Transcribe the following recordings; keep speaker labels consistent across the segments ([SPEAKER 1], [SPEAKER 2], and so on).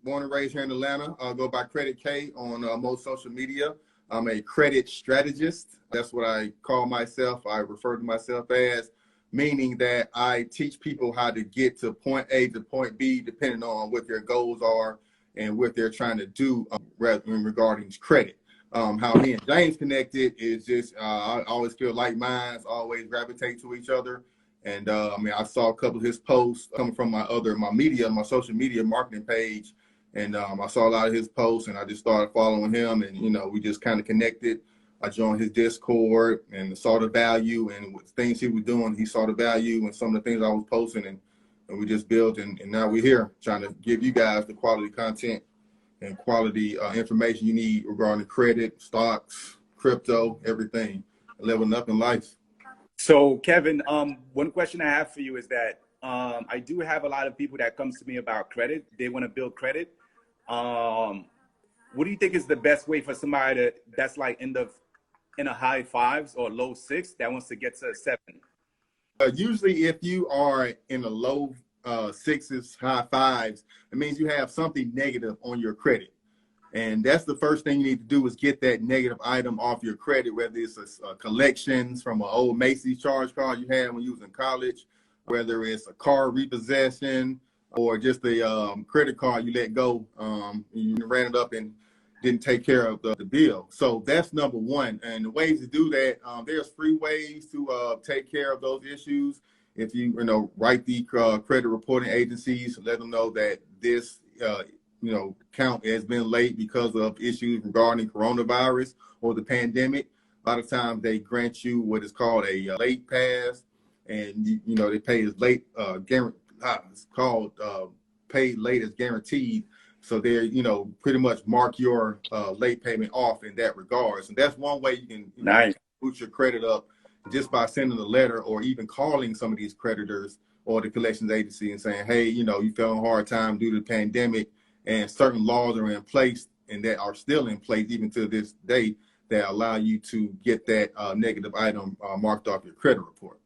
[SPEAKER 1] born and raised here in Atlanta. I go by Credit K on most social media. I'm a credit strategist. That's what I call myself. I refer to myself as, meaning that I teach people how to get to point A to point B, depending on what their goals are and what they're trying to do regarding credit. How me and James connected is just, I always feel like minds always gravitate to each other. And I mean, I saw a couple of his posts coming from my social media marketing page. And I saw a lot of his posts and I just started following him, and, you know, we just kind of connected. I joined his Discord and saw the value, and with things he was doing, he saw the value and some of the things I was posting, and we just built, and now we're here trying to give you guys the quality content and quality information you need regarding credit, stocks, crypto, everything, leveling up in life.
[SPEAKER 2] So Kevin, one question I have for you is that I do have a lot of people that comes to me about credit. They want to build credit. What do you think is the best way for somebody that's like in a high 5s or low 6 that wants to get to a 7?
[SPEAKER 1] Usually if you are in the low 6s, high 5s, it means you have something negative on your credit. And that's the first thing you need to do, is get that negative item off your credit, whether it's a collections from an old Macy's charge card you had when you was in college, whether it's a car repossession, or just a credit card you let go, you ran it up and didn't take care of the bill. So that's number one. And the ways to do that, there's free ways to take care of those issues. If you write the credit reporting agencies, let them know that this account has been late because of issues regarding coronavirus or the pandemic. A lot of times they grant you what is called a late pass, and they pay as late it's called paid late as guaranteed. So they're pretty much mark your late payment off in that regards. And that's one way you can boost your credit up, just by sending a letter or even calling some of these creditors or the collections agency and saying, hey, you fell on a hard time due to the pandemic, and certain laws are in place and that are still in place even to this day that allow you to get that negative item marked off your credit report.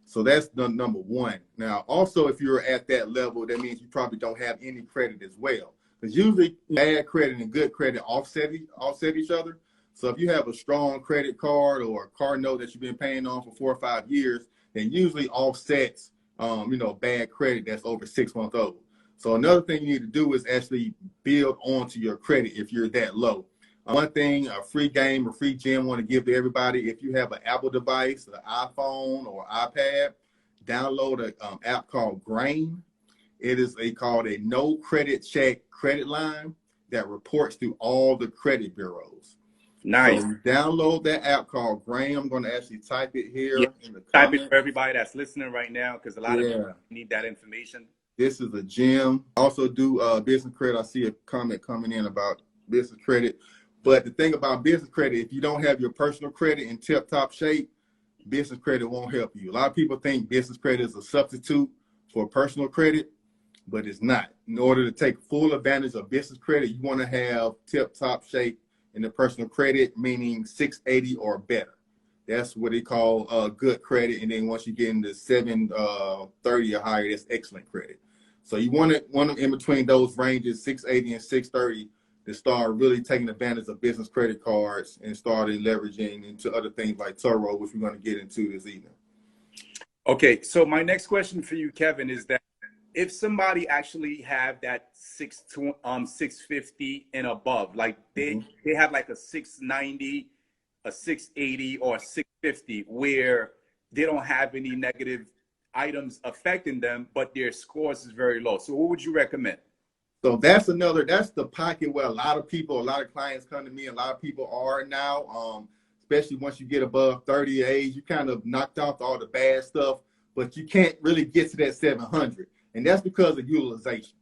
[SPEAKER 1] So that's the number one. Now, also, if you're at that level, that means you probably don't have any credit as well. Because usually bad credit and good credit offset each other. So if you have a strong credit card or a car note that you've been paying on for 4 or 5 years, then usually offsets, bad credit that's over 6 months old. So another thing you need to do is actually build onto your credit if you're that low. One thing, a free game, a free gem I want to give to everybody: if you have an Apple device, an iPhone or iPad, download an app called Grain. It is called a no credit check credit line that reports to all the credit bureaus.
[SPEAKER 2] Nice.
[SPEAKER 1] So download that app called Grain. I'm going to actually type it here in the comments.
[SPEAKER 2] Type it for everybody that's listening right now, because a lot of people need that information.
[SPEAKER 1] This is a gem. Also do business credit. I see a comment coming in about business credit. But the thing about business credit, if you don't have your personal credit in tip-top shape, business credit won't help you. A lot of people think business credit is a substitute for personal credit, but it's not. In order to take full advantage of business credit, you want to have tip-top shape in the personal credit, meaning 680 or better. That's what they call good credit. And then once you get into 730 or higher, that's excellent credit. So you want it in between those ranges, 680 and 630, to start really taking advantage of business credit cards and started leveraging into other things like Turo, which we're going to get into this evening. Okay,
[SPEAKER 2] so my next question for you, Kevin, is that if somebody actually have that 650 and above, like they have like a 690, a 680, or a 650, where they don't have any negative items affecting them, but their scores is very low. So what would you recommend?
[SPEAKER 1] So that's the pocket where a lot of clients come to me. A lot of people are now, especially once you get above 30 age, you kind of knocked out all the bad stuff, but you can't really get to that 700. And that's because of utilization.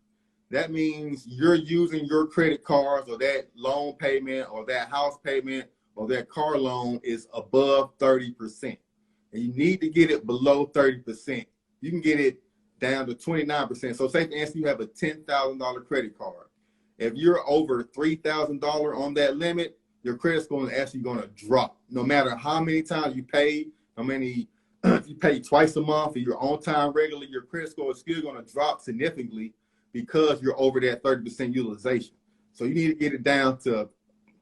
[SPEAKER 1] That means you're using your credit cards, or that loan payment, or that house payment, or that car loan is above 30%. And you need to get it below 30%. You can get it down to 29%. So say for instance, you have a $10,000 credit card. If you're over $3,000 on that limit, your credit score is actually going to drop. No matter how many times you pay, if you pay twice a month, or you're on time regularly, your credit score is still going to drop significantly, because you're over that 30% utilization. So you need to get it down to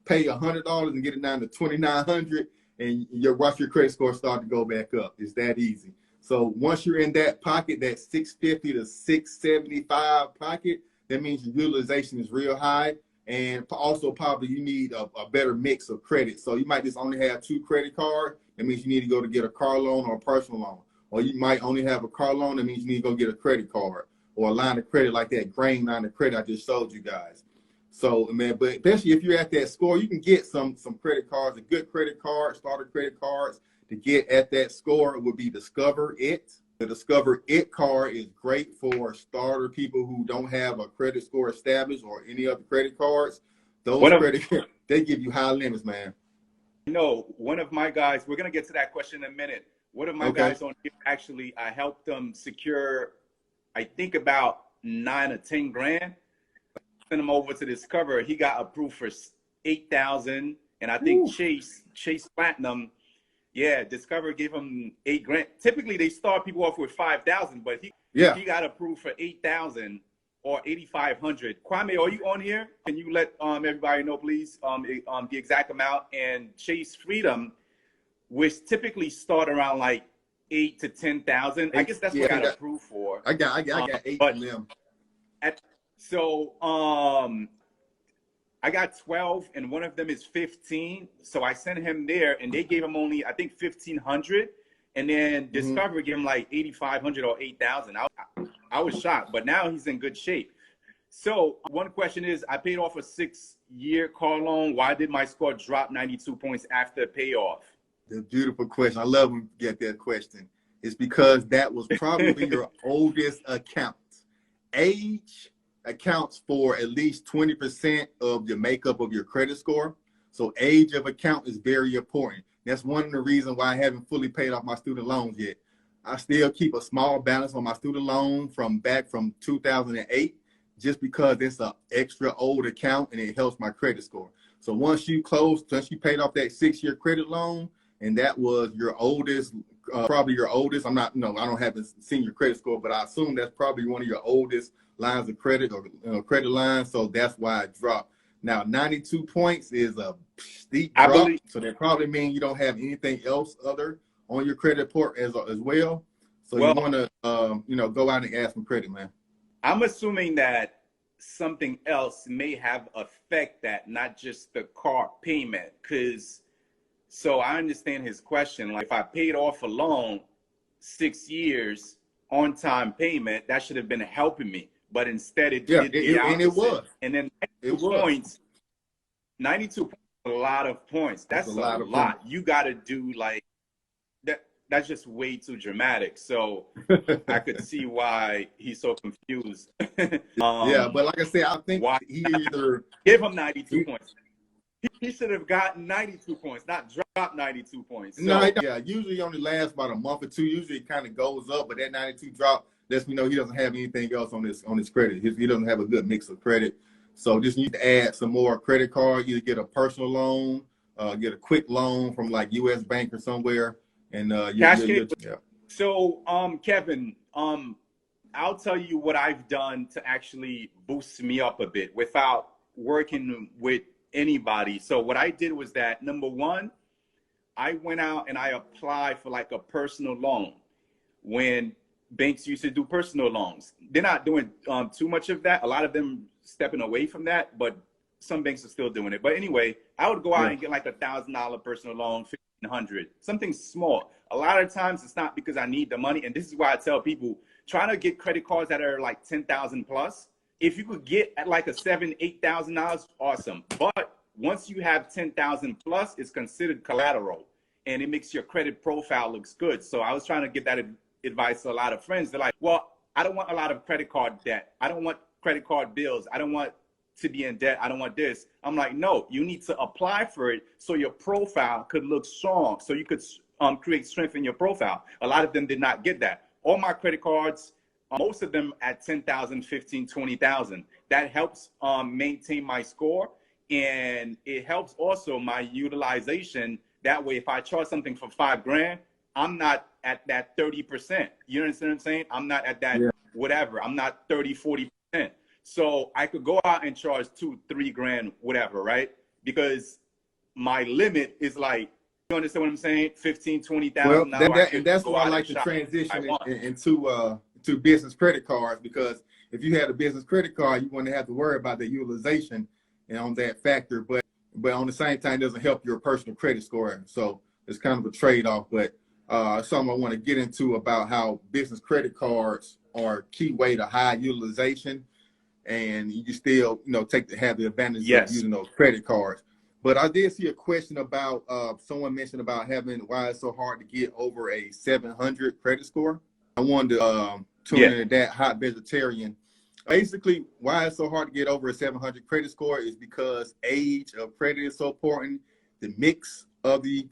[SPEAKER 1] pay $100 and get it down to $2,900, and watch your credit score start to go back up. It's that easy. So once you're in that pocket, that 650 to 675 pocket, that means your utilization is real high. And also probably you need a better mix of credit. So you might just only have 2 credit cards. That means you need to go to get a car loan or a personal loan. Or you might only have a car loan. That means you need to go get a credit card or a line of credit like that grain line of credit I just showed you guys. So, man, but especially if you're at that score, you can get some credit cards, a good credit card, starter credit cards to get at that score would be Discover It. The Discover It card is great for starter people who don't have a credit score established or any other credit cards. Those they give you high limits, man.
[SPEAKER 2] No, one of my guys, we're going to get to that question in a minute. One of my guys on here, actually, I helped them secure, I think about 9 or 10 grand. Sent him over to Discover. He got approved for 8,000. And I think Chase Platinum, Discover gave him 8 grand. Typically, they start people off with 5,000, but he got approved for 8,000 or 8,500. Kwame, are you on here? Can you let everybody know, please, the exact amount? And Chase Freedom, which typically start around like 8 to 10,000. I guess that's what I got approved for.
[SPEAKER 1] I got 8 of them.
[SPEAKER 2] So I got 12, and one of them is 15. So I sent him there, and they gave him only, I think, 1,500. And then Discover gave him like 8,500 or 8,000. I was shocked, but now he's in good shape. So one question is, I paid off a 6-year car loan. Why did my score drop 92 points after payoff?
[SPEAKER 1] The beautiful question. I love when you get that question. It's because that was probably your oldest account. Age accounts for at least 20% of the makeup of your credit score. So age of account is very important. That's one of the reasons why I haven't fully paid off my student loans yet. I still keep a small balance on my student loan from 2008, just because it's an extra old account and it helps my credit score. So once you paid off that 6-year credit loan, and that was your oldest, probably your oldest. I haven't seen your credit score, but I assume that's probably one of your oldest lines of credit or credit lines. So that's why it dropped. Now, 92 points is a steep drop. So that probably means you don't have anything else other on your credit report as well. So you want to, go out and ask some credit, man.
[SPEAKER 2] I'm assuming that something else may have affect that, not just the car payment. So I understand his question. Like, if I paid off a loan 6 years on time payment, that should have been helping me. But instead, it did the opposite.
[SPEAKER 1] And it was.
[SPEAKER 2] And then 92 points, a lot of points. That's a lot. You got to do like that. That's just way too dramatic. So I could see why he's so confused.
[SPEAKER 1] But like I said, I think he either
[SPEAKER 2] give him 92 points. He should have gotten 92 points, not dropped 92 points. So,
[SPEAKER 1] usually only lasts about a month or two. Usually it kind of goes up, but that 92 drop lets me know he doesn't have anything else on his credit. He doesn't have a good mix of credit. So just need to add some more credit card. Either get a personal loan, get a quick loan from like U.S. Bank or somewhere, and
[SPEAKER 2] So Kevin, I'll tell you what I've done to actually boost me up a bit without working with anybody. So what I did was that, number one, I went out and I applied for like a personal loan when banks used to do personal loans. They're not doing too much of that. A lot of them stepping away from that, but some banks are still doing it. But anyway, I would go out and get like $1,000 personal loan, $1,500, something small. A lot of times it's not because I need the money. And this is why I tell people, try to get credit cards that are like 10,000 plus. If you could get at like a $7,000, $8,000, awesome. But once you have 10,000 plus, it's considered collateral, and it makes your credit profile looks good. So I was trying to give that advice to a lot of friends. They're like, well, I don't want a lot of credit card debt. I don't want credit card bills. I don't want to be in debt. I don't want this. I'm like, no, you need to apply for it so your profile could look strong, so you could create strength in your profile. A lot of them did not get that. All my credit cards, most of them at 10,000, 15, 20,000. That helps maintain my score, and it helps also my utilization. That way, if I charge something for $5,000, I'm not at that 30%. You understand what I'm saying? I'm not at that whatever. I'm not 30, 40%. So I could go out and charge 2-3 grand, whatever, right? Because my limit is like, you understand what I'm saying? 15, 20,000.
[SPEAKER 1] Well,
[SPEAKER 2] Now I
[SPEAKER 1] and
[SPEAKER 2] could
[SPEAKER 1] that's
[SPEAKER 2] go
[SPEAKER 1] where I
[SPEAKER 2] out and
[SPEAKER 1] like to
[SPEAKER 2] shop I
[SPEAKER 1] transition
[SPEAKER 2] want.
[SPEAKER 1] into to business credit cards, because if you had a business credit card, you wouldn't have to worry about the utilization and on that factor. But on the same time, it doesn't help your personal credit score. So it's kind of a trade-off. But something I want to get into about how business credit cards are a key way to high utilization, and you still, have the advantage of using those credit cards. But I did see a question about someone mentioned about why it's so hard to get over a 700 credit score. I wanted to tune into that, hot vegetarian. Basically, why it's so hard to get over a 700 credit score is because age of credit is so important. The mix of the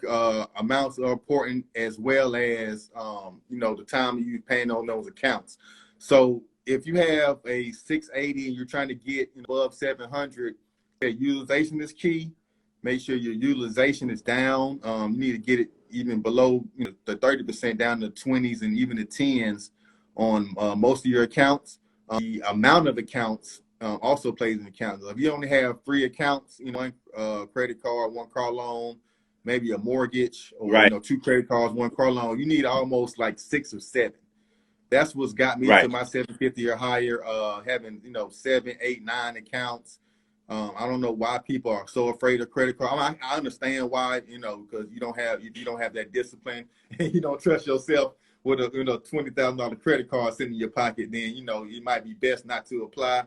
[SPEAKER 1] amounts are important, as well as the time you're paying on those accounts. So if you have a 680 and you're trying to get above 700, that utilization is key. Make sure your utilization is down. You need to get it even below the 30%, down to 20s and even the 10s on most of your accounts. The amount of accounts also plays an account. If you only have 3 accounts, one credit card, 1 car loan, maybe a mortgage, or 2 credit cards, 1 car loan, you need almost like 6 or 7. That's what's got me to my 750 or higher, having 7, 8, 9 accounts. I don't know why people are so afraid of credit card. I understand why, because if you don't have that discipline and you don't trust yourself with a $20,000 credit card sitting in your pocket, then it might be best not to apply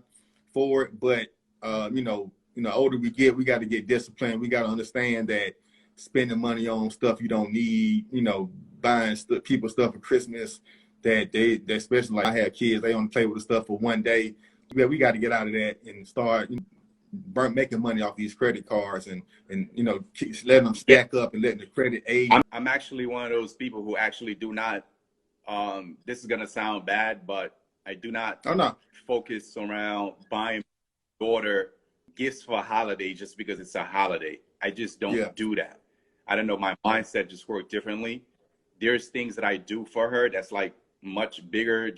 [SPEAKER 1] for it. But older we get, we got to get disciplined. We got to understand that spending money on stuff you don't need, buying people stuff for Christmas that especially like I have kids, they only play with the stuff for one day. Yeah, we got to get out of that and start making money off these credit cards and letting them stack up and letting the credit aid.
[SPEAKER 2] I'm actually one of those people who actually do not, this is going to sound bad, but I do not focus around buying my daughter gifts for a holiday just because it's a holiday. I just don't do that. I don't know. My mindset just worked differently. There's things that I do for her that's like much bigger